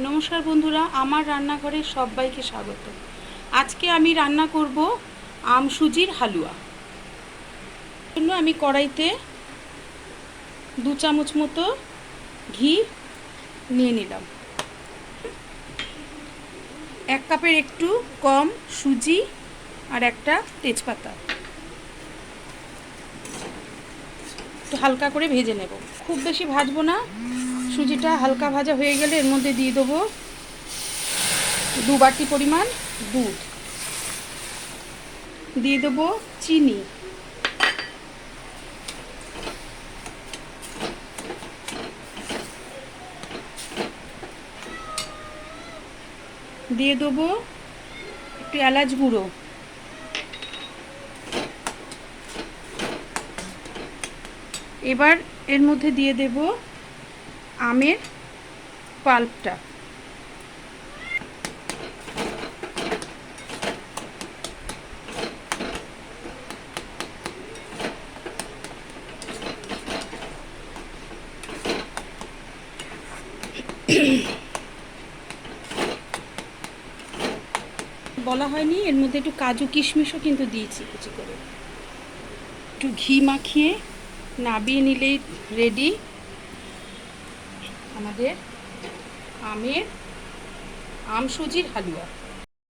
নমস্কার বন্ধুরা, আমার রান্নাঘরে সবাইকে স্বাগত। আজকে আমি রান্না করব আম সুজির হালুয়া। জন্য আমি কড়াইতে 2 চামচ মতো ঘি নিয়ে নিলাম। 1 কাপের একটু কম সুজি আর একটা তেজপাতা একটু হালকা করে ভেজে নেব। খুব বেশি ভাজবো না। সুজিটা হালকা ভাজা হয়ে গেলে এর মধ্যে দিয়ে দেবো 2 বাটি পরিমাণ দুধ, দিয়ে দেবো চিনি, দিয়ে দেবো একটু এলাচ গুঁড়ো, এবার এর মধ্যে দিয়ে দেব আমের পাল্পটা, বলা হয়নি এর মধ্যে একটু কাজু কিশমিশও কিন্তু দিয়েছি কুচি করে। একটু ঘি মাখিয়ে নাবিয়ে নিলেই রেডি আমাদের আম সুজির হালুয়া।